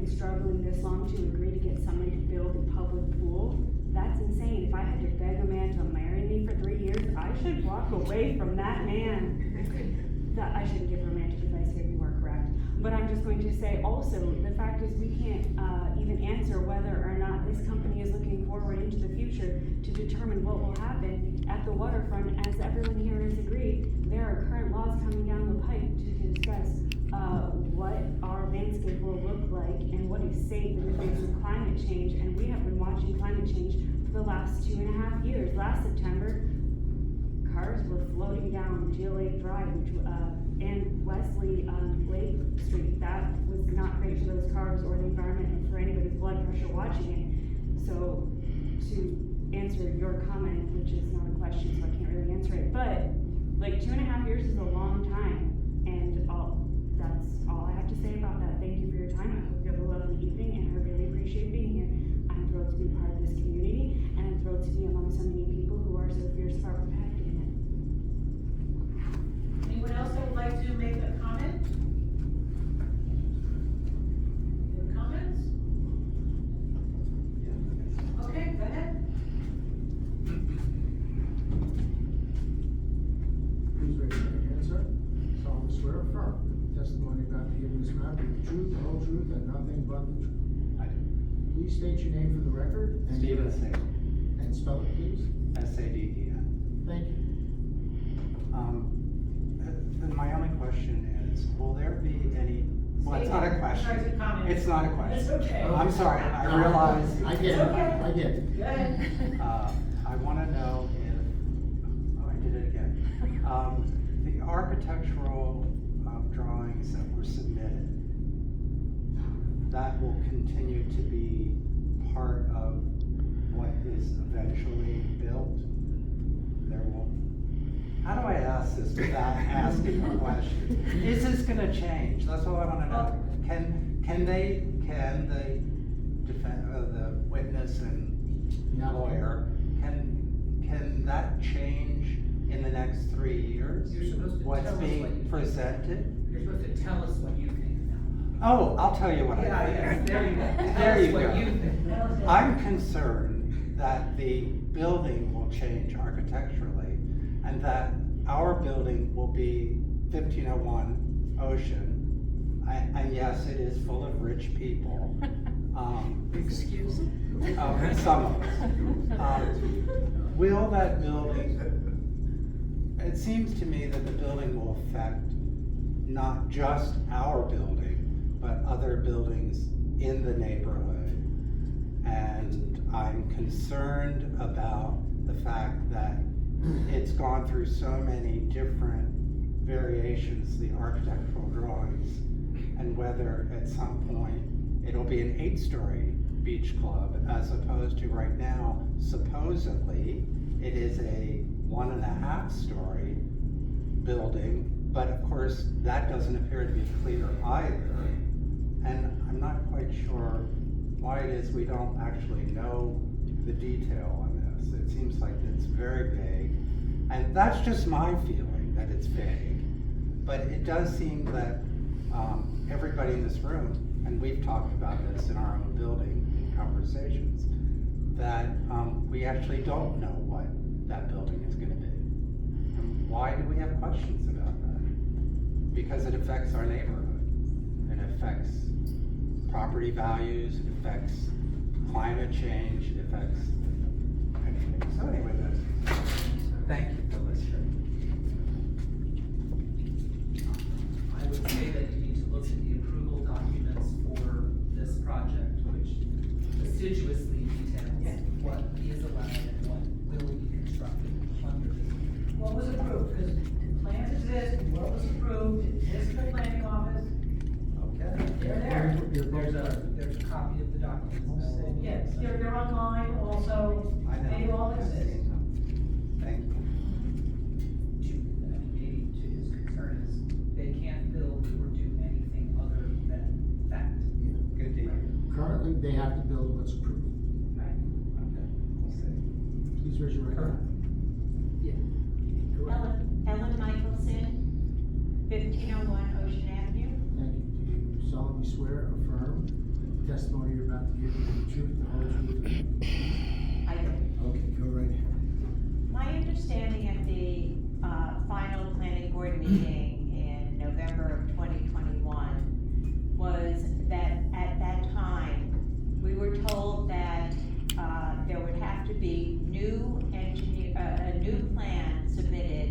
struggling this long to agree to get somebody to build a public pool, that's insane. If I had to beg a man to marry me for 3 years, I should walk away from that man. That I shouldn't give romantic advice here, you are correct. But I'm just going to say also, the fact is we can't even answer whether or not this company is looking forward into the future to determine what will happen at the waterfront. As everyone here has agreed, there are current laws coming down the pipe to discuss what our landscape will look like and what is safe in the face of climate change. And we have been watching climate change for the last 2.5 years. Last September, cars were floating down Geo Lake Drive and Wesley Lake Street. That was not great for those cars or the environment and for anybody's blood pressure watching it. So to answer your comment, which is not a question, so I can't really answer it, but like 2.5 years is a long time, and that's all I have to say about that. Thank you for your time. I hope you have a lovely evening, and I really appreciate being here. I'm thrilled to be part of this community, and I'm thrilled to be among so many people who are so fierce about protecting it. Anyone else that would like to make a comment? Any comments? Okay, go ahead. Please raise your right hand, sir. Solemnly swear or affirm the testimony about to give in this matter is the truth, the whole truth, and nothing but the truth. I do. Please state your name for the record. Stephen Sadie. And spell it, please. S-A-D-E-N. Thank you. Then my only question is, will there be any, well, it's not a question. Sorry, it's a comment. It's not a question. It's okay. I'm sorry, I realize. I get it, I get it. Go ahead. I wanna know if, oh, I did it again. The architectural drawings that were submitted, that will continue to be part of what is eventually built? There won't, how do I ask this without asking a question? Is this gonna change? That's all I wanna know. Can the the witness and lawyer, can that change in the next 3 years? You're supposed to What's tell us what you being think. presented? You're supposed to tell us what you think now. Oh, I'll tell you what I Yeah, think. there you go. There Tell us you what go. you think. I'm concerned that the building will change architecturally and that our building will be 1501 Ocean. And yes, it is full of rich people. Excuse me? Some of us. Will that building, it seems to me that the building will affect not just our building, but other buildings in the neighborhood. And I'm concerned about the fact that it's gone through so many different variations, the architectural drawings, and whether at some point it'll be an 8-story beach club as opposed to right now, supposedly, it is a 1.5-story building, but of course, that doesn't appear to be clear either. And I'm not quite sure why it is we don't actually know the detail on this. It seems like it's very vague, and that's just my feeling, that it's vague. But it does seem that everybody in this room, and we've talked about this in our own building in conversations, that we actually don't know what that building is going to be. And why do we have questions about that? Because it affects our neighborhood. It affects property values, it affects climate change, it affects anything. So anyway, that's, thank you for listening. I would say that you need to look at the approval documents for this project, which assiduously details what is allowed and what will be constructed under this. What was approved, because plans exist, what was approved, it exists in the planning office, Okay. they're there. There's a copy of the documents. Yes, they're online also, I know. they all I've exist. seen them. Thank you. Maybe to his concern is they can't build or do anything other than that. Good to hear. Currently, they have to build what's approved. Okay, we'll see. Please raise your right hand. Ellen Michelson, 1501 Ocean Avenue. Thank you. Do you solemnly swear or affirm the testimony you're about to give you the truth, the whole truth? I do. Okay, go right ahead. My understanding at the final planning board meeting in November of 2021 was that at that time, we were told that there would have to be a new plan submitted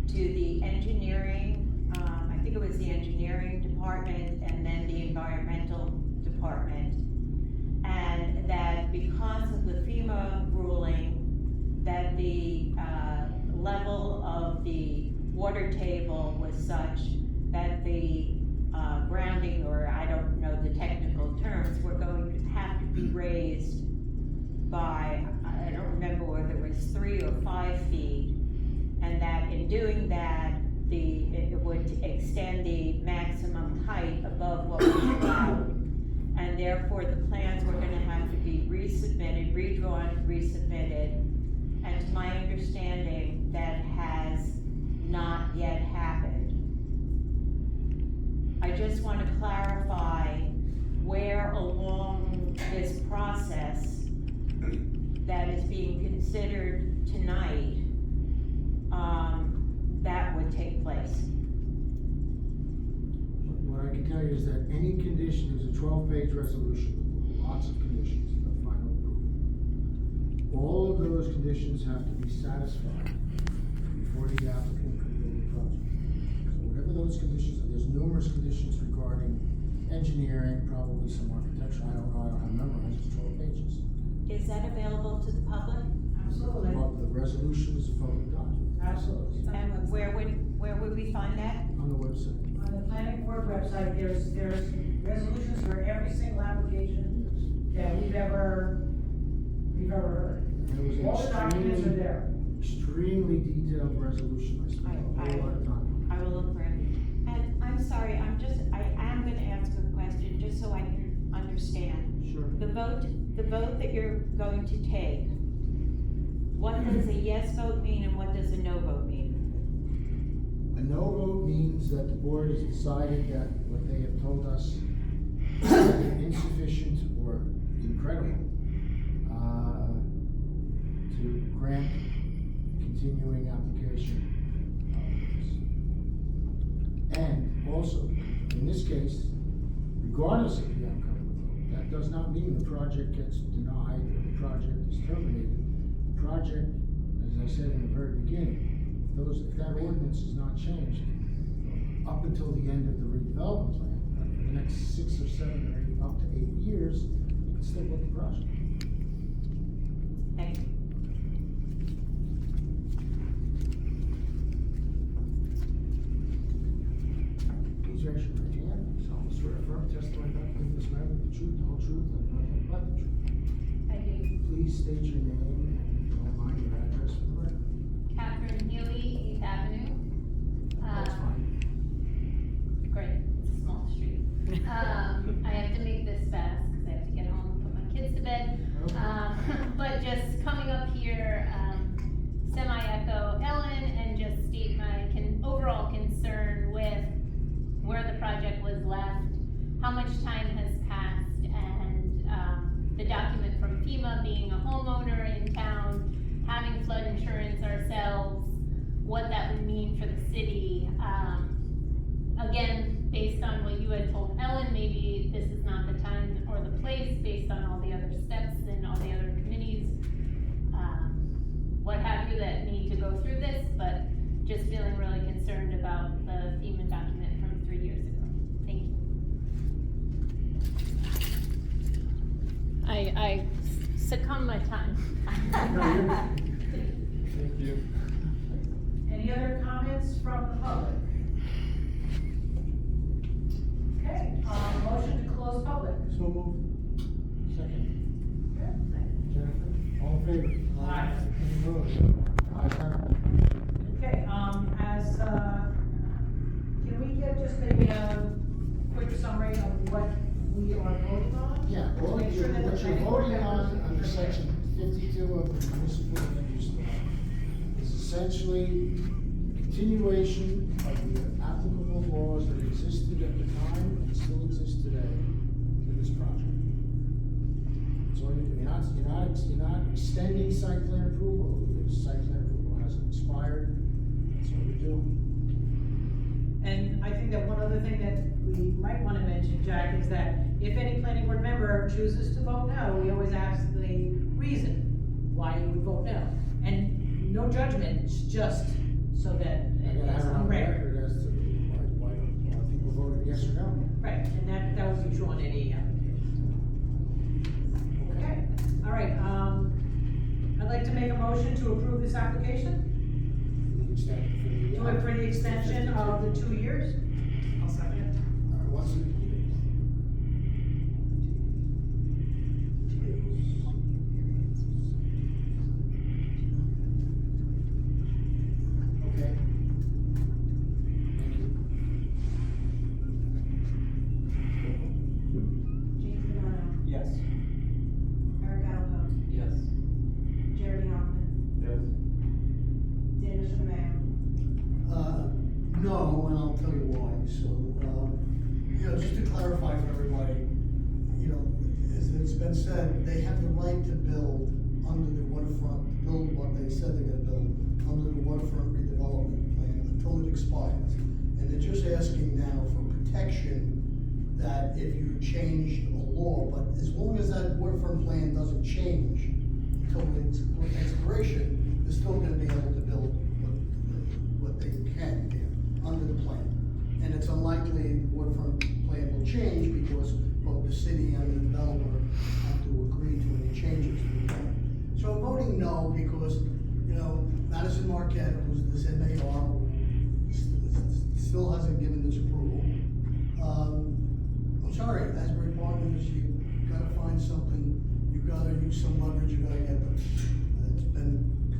to the engineering, I think it was the engineering department and then the environmental department. And that because of the FEMA ruling, that the level of the water table was such that the grounding, or I don't know the technical terms, were going to have to be raised by, I don't remember whether it was 3 or 5 feet, and that in doing that, it would extend the maximum height above what was allowed. And therefore, the plans were gonna have to be resubmitted, redrawn, resubmitted. And to my understanding, that has not yet happened. I just want to clarify where along this process that is being considered tonight, that would take place. What I can tell you is that any condition, there's a 12-page resolution with lots of conditions of final approval. All of those conditions have to be satisfied before the applicant can build the project. So whatever those conditions are, there's numerous conditions regarding engineering, probably some architecture, I don't know, I don't have memorized, it's 12 pages. Is that available to the public? Absolutely, Well, the resolution is a public document. absolutely. And where would we find that? On the website. On the planning board website, there's resolutions for every single application that we've ever heard. And it was All the documents are extremely, there. extremely detailed resolution, I spent a whole lot of time. I will look for it. And I'm sorry, I am gonna ask a question, just so I can understand. Sure. The vote that you're going to take, what does a yes vote mean and what does a no vote mean? A no vote means that the board has decided that what they have told us is insufficient or incredible, to grant continuing application of this. And also, in this case, regardless of the outcome of the vote, that does not mean the project gets denied or the project is terminated. The project, as I said in the very beginning, if that ordinance is not changed up until the end of the redevelopment plan, for the next 6 or 7 or 8, up to 8 years, you can still build the project. Thank you. Please raise your right hand. Solemnly swear affirm testify about to give this matter the truth, the whole truth, and nothing but the truth. I do. Please state your name and don't mind your address for the record. Catherine Healy, 8th Avenue. That's fine. Great, it's a small street. I have to make this fast because I have to get home and put my kids to bed. But just coming up here, semi-echo Ellen and just state my overall concern with where the project was left, how much time has passed, and the document from FEMA, being a homeowner in town, having flood insurance ourselves, what that would mean for the city. Again, based on what you had told Ellen, maybe this is not the time or the place based on all the other steps and all the other committees, what have you, that need to go through this, but just feeling really concerned about the FEMA document from 3 years ago. Thank you. I succumb my time. Thank you. Any other comments from the public? Okay, motion to close public. So moved. Second. Okay. Jennifer, all in favor? Aye. Any opposed? Ayes have it. Okay, can we get just a quick summary of what we are voting on? Yeah, well, Make sure that the what you're planning voting board on members- under section 52 of the municipal land use law is essentially continuation of the applicable laws that existed at the time and still exist today for this project. extending site plan approval, the site plan approval hasn't expired, that's what we're doing. And I think that one other thing that we might wanna mention, Jack, is that if any planning board member chooses to vote no, we always ask the reason why you would vote no. And no judgment, it's just so that I gotta it's have it on on record. record as to why people voted yes or no. Right, and that would be true on any application. Okay, all right, I'd like to make a motion to approve this application, for the extension of the 2 years. I'll second it. What's it? Okay. Thank you. James Bernardo, Yes. Eric Alpo, Yes. Jeremy Hoffman, Yes. Daniel Shinameo. No, and I'll tell you why. So, just to clarify for everybody, as it's been said, they have the right to build under the waterfront, build what they said they're gonna build under the waterfront redevelopment plan until it expires. And they're just asking now for protection that if you change a law, but as long as that waterfront plan doesn't change until its expiration, they're still gonna be able to build what they can here under the plan. And it's unlikely the waterfront plan will change because both the city and the developer have to agree to any changes to the plan. So I'm voting no because, Madison Marquette, who's this MAR, still hasn't given its approval. I'm sorry, Asbury Partners, you gotta find something, you gotta use some leverage, you gotta get them. It's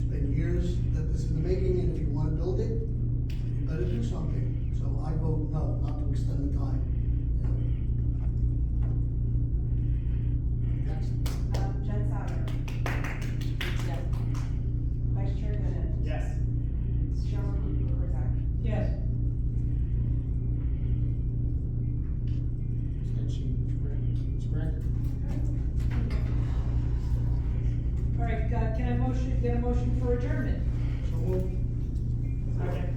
been years that this is in the making, and if you wanna build it, you better do something. So I vote no, not to extend the time. Next. Jen Sauer, Yes. Vice Chair Bennett, Yes. Sean Kurzak. Yes. Extension is granted. All right, can I get a motion for adjournment? So we'll Okay.